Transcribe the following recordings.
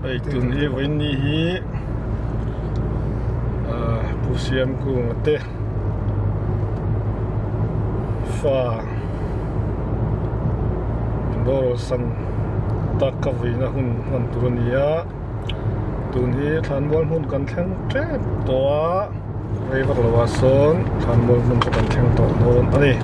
ai tun hi Vuina hi pu Siamkunga te fa bor san tak ka Vuina hun han turania tun hi than bol hun kan thleng trep towa river lawason than bol hun kan thleng to non ani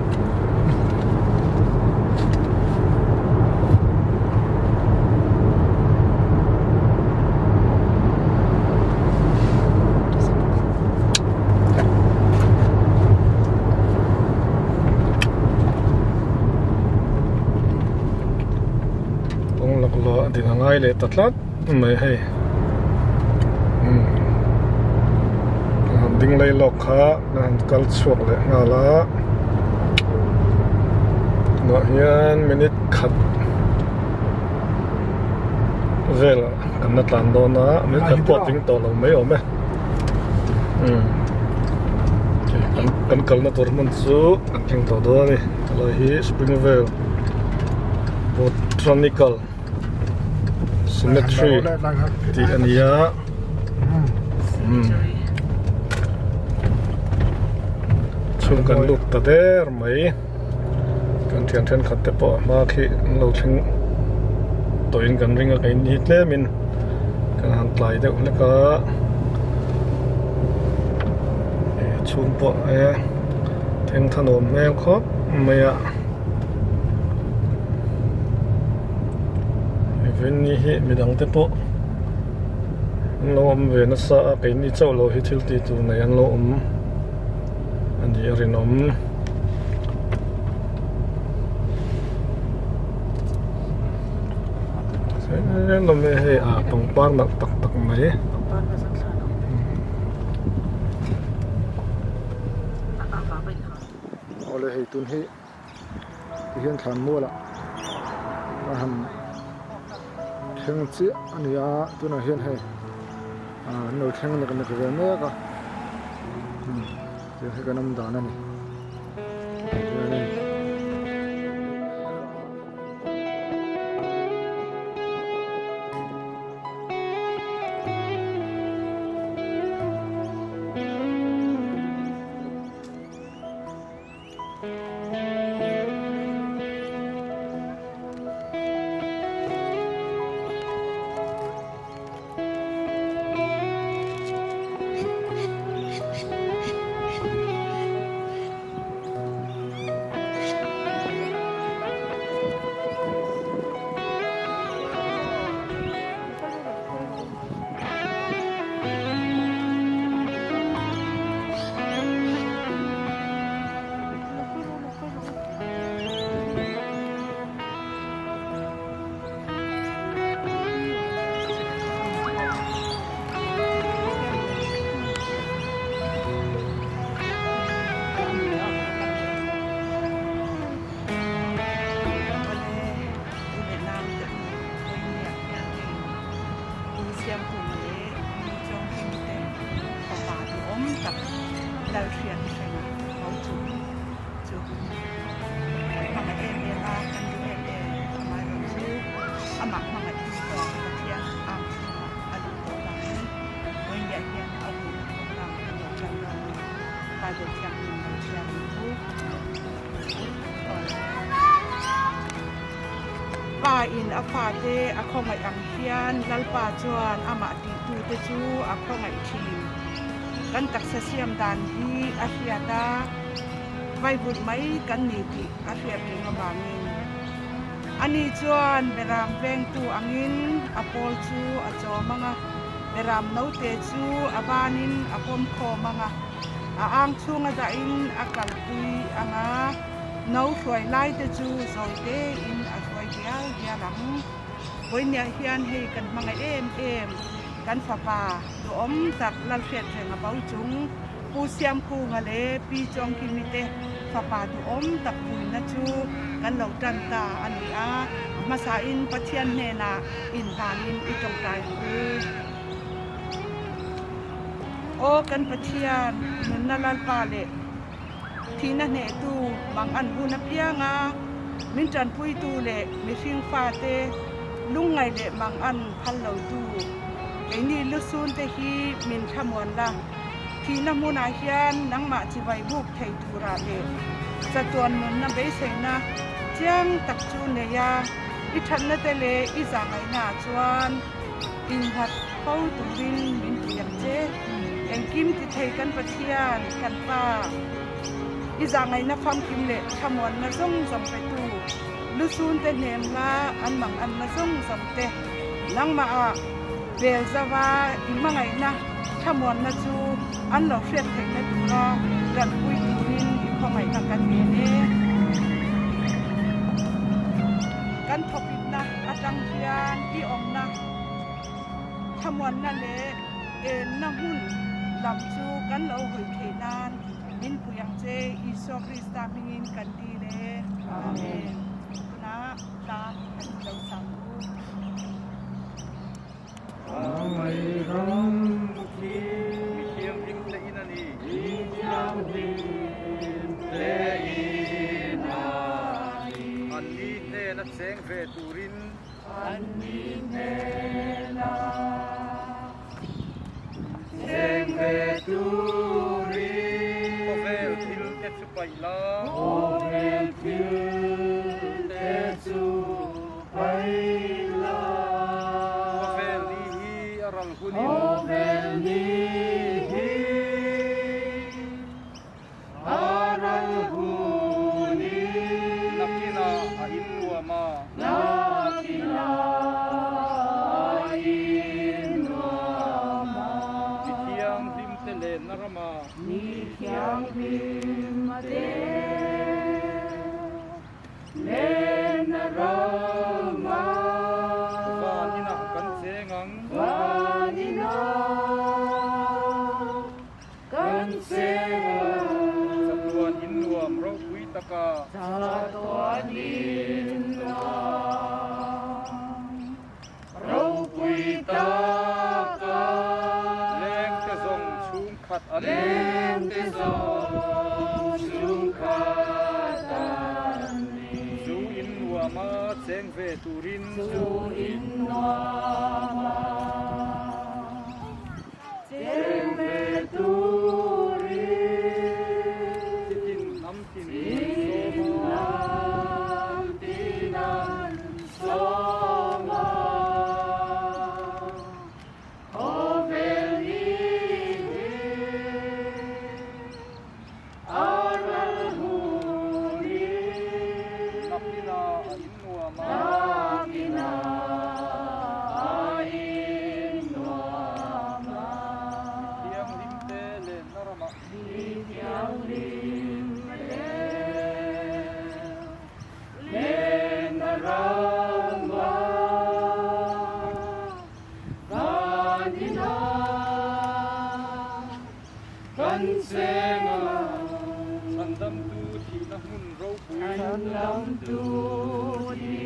din ngay le tatlat mai hay ding lay lok kha nan kal chuak le ngala no hian minute khat vel kan na tlan do na mi khat pot ding to lo mai ome kan kal na tor man chu kan thing to do ni lo hi springvale botanical symmetry di ania chung kan luk ta der mai kan thian then khat te po ma khi lo thing toin kan ringa kai ni tle min kan han tlai de le ka chung po theng thanom me khop maya Vuina hi midang te po lo ve na sa kai ni chaw lo hi thil ti tu na yan lo ani rinom se lo me he pang par nak tak tak mai ole hei tun hi hian thlan mo la ham theng chi ania tuna hian he no theng na kan ka me ka je he kanam dana ni Lalhriatrenga Bauchung chu manga ela kan du mai chu amak manga ti to tia am alu to la wen ya hian au la no kan da ka de chang ni chang chu pa in a fa te a khong ai ang hian lalpa chuan ama ti tu te chu a khong ai thim kan taksa siam dan hi a hriata vai bul mai kan ni ti a hriatrenga bangin ani chuan beram veng tu angin a pol chu a chawmanga beram no te chu abanin a pom kho manga a ang chunga da in a kalpui anga no hroi lai te chu zoite in a hroi dia lang Vuina hian hei kan manga em kan fapa duom tak Lalhriatrenga Bauchung pu Siamkunga le Pi Chuangkimi te fapa duom tak Vuina chu kan lo tan ta ani a masa in pathian ne na in tanin itong tai o kan pathian nun na lalpa le thina ne tu mang an huna pianga min tran pui tu le mi hring fa te lungai le mang an phal lo tu ei ni lu sun te hi min thamon la thi na muna hian nangma chi vai buk thei tura le chatuan mun na be se na chiang tak chu ne ya I that na te le I zangai na chuan in hat pau tu bin min tiam che engkim ti thei kan pathian kan pa I zangai na pham kim le thamon na zong zong pe tu lu sun te nem la an mang an na zong zong te nangma a bel zawa imangai na thamon na chu an lo hriat thei na tu ra ran pui tu bin I khomai na kan me ne kan thopit na atang hian I ong na thamon na le en na hun lam chu kan lo hoi thei nan min puyang che Iso Krista mingin kan di le amen na ta kan lo sang Amai ram ki Siam lim te ina ni Siam lim te ina An ni te na seng ve turin An ni te na seng ve turin Ovel til te chupai la Ovel til te chupai la Ovel ni hi aral hunin Ovel ni hi aral hunin Nakina a inwa ma Nakina inwama Siam lim te le narama Nikyang bimate Lenarama Vanina kan sengang Vanina Kansengang Satuan inwa mro pui taka Satuan Rawpuitaka Leng te zong chung khat an Leng te zong sungkatan Zu inwa ma seng ve turin Su inwama Seme turin Sitin nam tin soma Inam tinan soma Ovel nihi aral huni Nakina a inwa ma Nakina inwama Siam lim te le narama Nityang limle Lenarama Kanina Kansenga Sandam tu thi na hun ro pui Sanlam tuti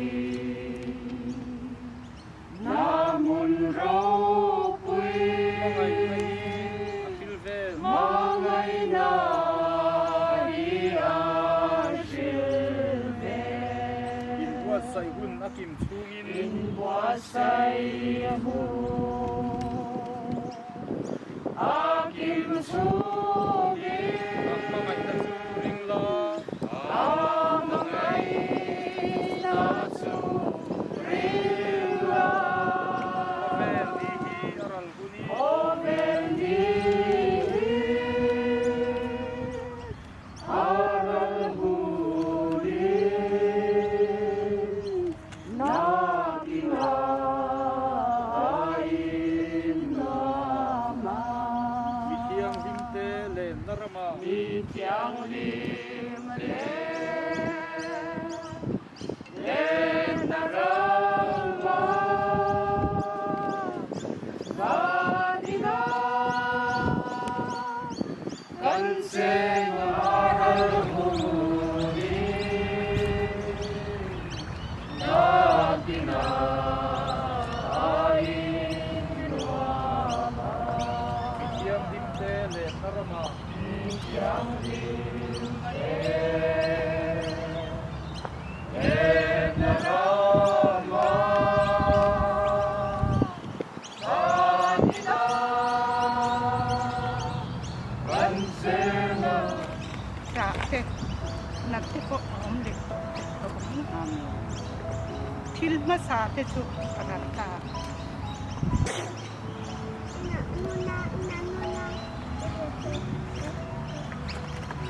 Namun rawpui Mangai mai akil vel Mangai na iarsilve Buat sai hun akim chungin Inbuasay mo Akim sugin Ang mga itasuring la Amangay na surila Ovel dihi aral huni Ovel nihi aral huli Nakina inama Siam lim te le narama Nityang limle Lenarama Vanina Kansenga aral huni Nakina inwama Siam lim te le narama Nityang limle Lenarama thil ma sa te chu anan ta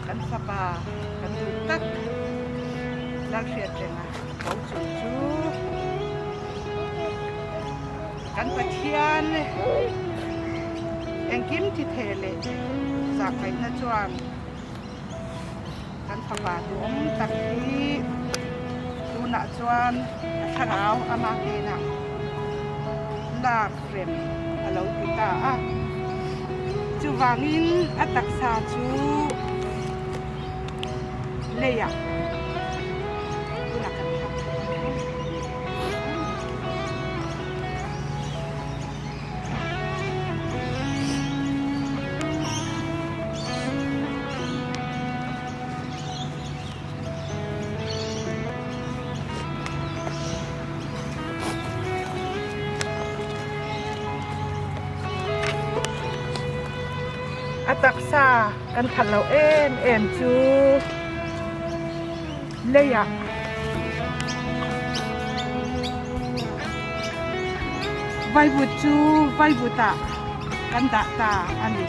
kan fapa kan duaithlak Lalhriatrenga Bauchung chu kan pathian engkim thi thele sa kai na chuan kan fapa dum tak hi tuna chuan hlauh ama ke na lak frem alo kita a chu wangin atak sa chu leya ataksa kan thalau em chu leya vai vut chu vai vuta kan da ta ani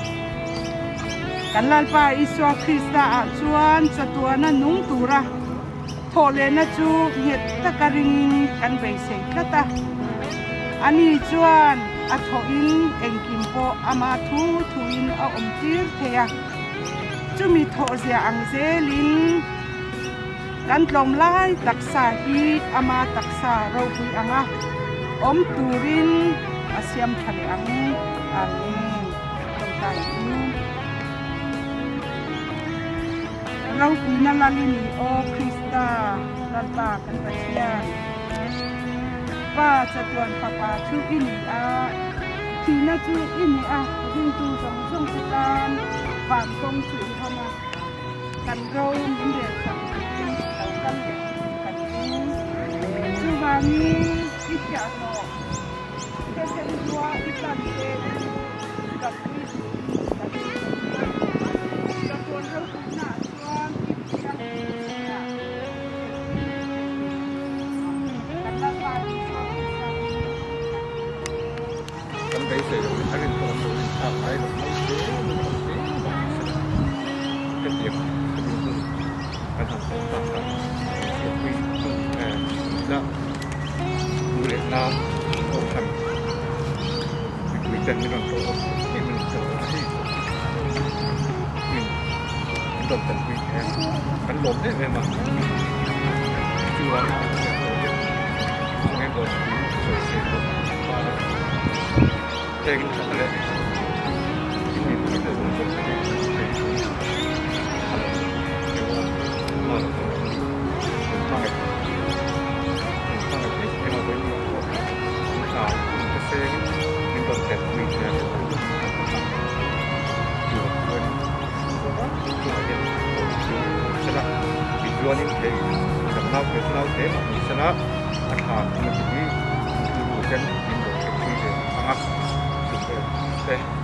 kan lalpa iswa krista a chuan chatuana nung tura thole na chu het takaring kan bei se khata ani chuan a thoin engkim po ama thuin a omtir thea chumi tho zia ang zelin kan tlom lai taksa hi ama taksa ro pui anga om turin asiam thale ang amin tontai ro pui na lalini o krista lalpa kan pasian pa chatuan papa chu ini a tina chu ini a hing tu song sitan van song chu hama kan ro min de sang tau kan kan chu wani isya no ke se dua itan de ka pi chatuan ro na chuan bây giờ anh em còn muốn làm cái một cái cái việc cái thằng con làm cái quy là du lịch nam ông thành quy trình mình làm tổ thì mình sợ thì mình đồng tình quy em cắn lốm đấy về mà chưa em còn rồi sẽ Taking some of it. You need to do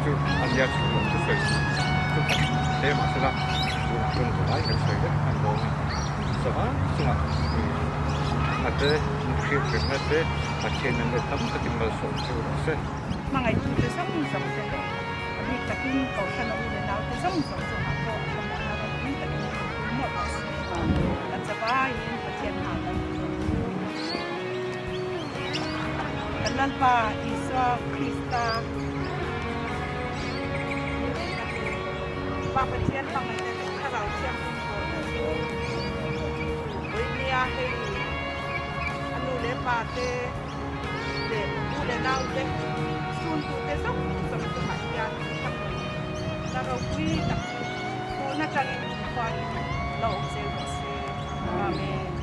chú anh em chú chú sợi chú thế mà sẽ là chú dùng cái cái sợi đấy anh đồ sau đó xong rồi thế khi việc này thế trên người tắm cái tình mà sống chú đó sẽ mà ngày chú sẽ sống sống thế đấy vì cái tin cầu thân ông đến nào sẽ sống sống sống hạt thôi không là nào cũng biết cái một là sẽ phải phát triển hạt Lalpa Iswa Krista Papa Chian Pang Ate Karau Siamkunga Vuina he anu le pa te le u le nau te sun tu te sok som tu ma ya ta ro pui ta ko na ka ni pa lo se se amen